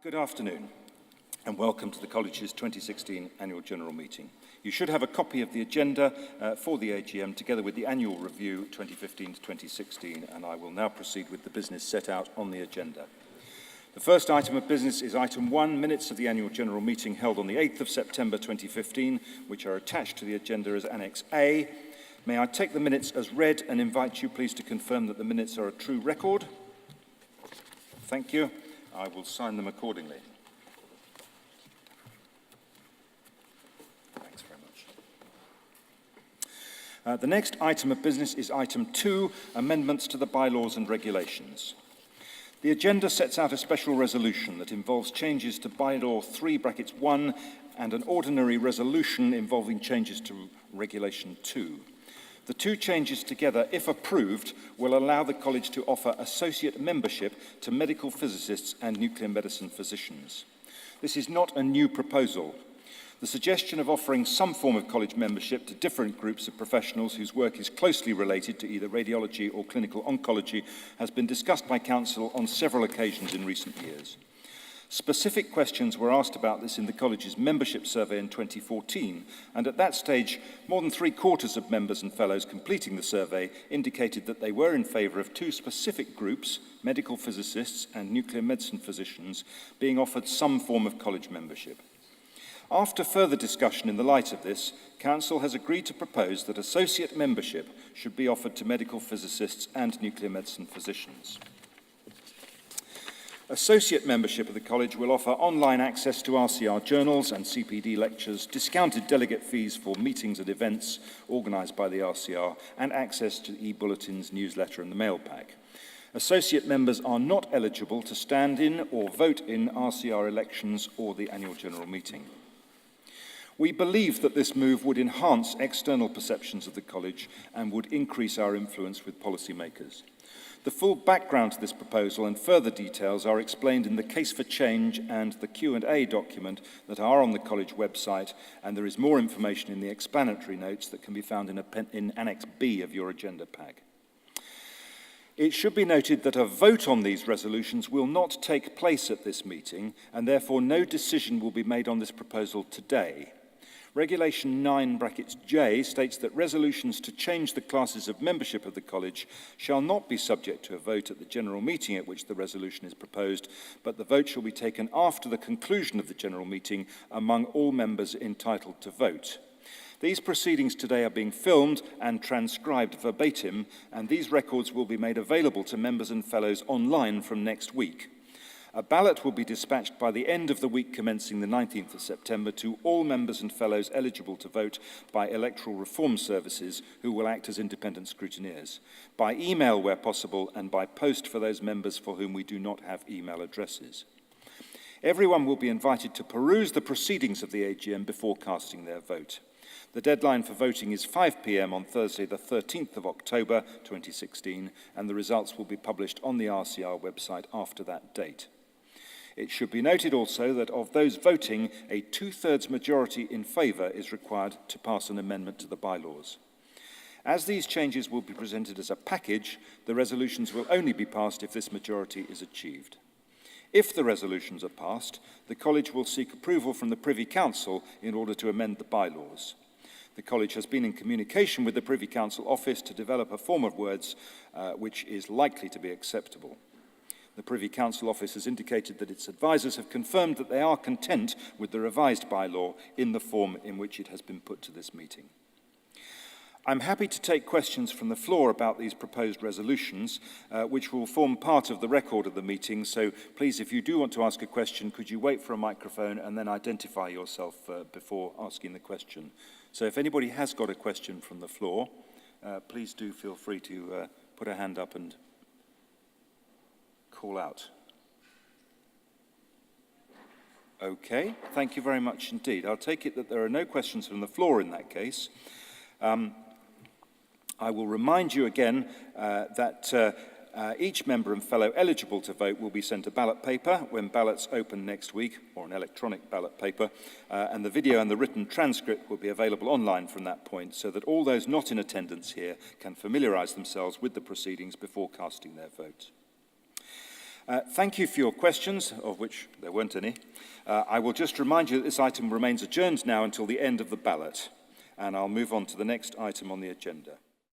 Good afternoon and welcome to the College's 2016 Annual General Meeting. You should have a copy of the agenda for the AGM together with the Annual Review 2015 to 2016, and I will now proceed with the business set out on the agenda. The first item of business is item 1, minutes of the Annual General Meeting held on the 8th of September 2015, which are attached to the agenda as Annex A. May I take the minutes as read and invite you please to confirm that the minutes are a true record? Thank you. I will sign them accordingly. Thanks very much. The next item of business is item 2, amendments to the bylaws and regulations. The agenda sets out a special resolution that involves changes to bylaw 3(1) and an ordinary resolution involving changes to regulation 2. The two changes together, if approved, will allow the College to offer associate membership to medical physicists and nuclear medicine physicians. This is not a new proposal. The suggestion of offering some form of college membership to different groups of professionals whose work is closely related to either radiology or clinical oncology has been discussed by Council on several occasions in recent years. Specific questions were asked about this in the College's membership survey in 2014, and at that stage, more than 3/4 of members and fellows completing the survey indicated that they were in favour of two specific groups, medical physicists and nuclear medicine physicians, being offered some form of college membership. After further discussion in the light of this, Council has agreed to propose that associate membership should be offered to medical physicists and nuclear medicine physicians. Associate membership of the College will offer online access to RCR journals and CPD lectures, discounted delegate fees for meetings and events organised by the RCR, and access to e-bulletins, newsletter and the mail pack. Associate members are not eligible to stand in or vote in RCR elections or the Annual General Meeting. We believe that this move would enhance external perceptions of the College and would increase our influence with policymakers. The full background to this proposal and further details are explained in the Case for Change and the Q&A document that are on the College website, and there is more information in the explanatory notes that can be found in Annex B of your agenda pack. It should be noted that a vote on these resolutions will not take place at this meeting, and therefore no decision will be made on this proposal today. Regulation 9(J) states that resolutions to change the classes of membership of the College shall not be subject to a vote at the General Meeting at which the resolution is proposed, but the vote shall be taken after the conclusion of the General Meeting among all members entitled to vote. These proceedings today are being filmed and transcribed verbatim, and these records will be made available to members and fellows online from next week. A ballot will be dispatched by the end of the week commencing the 19th of September to all members and fellows eligible to vote by Electoral Reform Services, who will act as independent scrutineers, by email where possible, and by post for those members for whom we do not have email addresses. Everyone will be invited to peruse the proceedings of the AGM before casting their vote. The deadline for voting is 5 p.m. on Thursday, the 13th of October 2016, and the results will be published on the RCR website after that date. It should be noted also that of those voting, a 2/3 majority in favour is required to pass an amendment to the bylaws. As these changes will be presented as a package, the resolutions will only be passed if this majority is achieved. If the resolutions are passed, the College will seek approval from the Privy Council in order to amend the bylaws. The College has been in communication with the Privy Council office to develop a form of words which is likely to be acceptable. The Privy Council office has indicated that its advisers have confirmed that they are content with the revised bylaw in the form in which it has been put to this meeting. I'm happy to take questions from the floor about these proposed resolutions, which will form part of the record of the meeting, so please, if you do want to ask a question, could you wait for a microphone and then identify yourself before asking the question. So if anybody has got a question from the floor, please do feel free to put a hand up and call out. Okay, thank you very much indeed. I'll take it that there are no questions from the floor in that case. I will remind you again that each member and fellow eligible to vote will be sent a ballot paper when ballots open next week, or an electronic ballot paper, and the video and the written transcript will be available online from that point so that all those not in attendance here can familiarise themselves with the proceedings before casting their vote. Thank you for your questions, of which there weren't any. I will just remind you that this item remains adjourned now until the end of the ballot, and I'll move on to the next item on the agenda.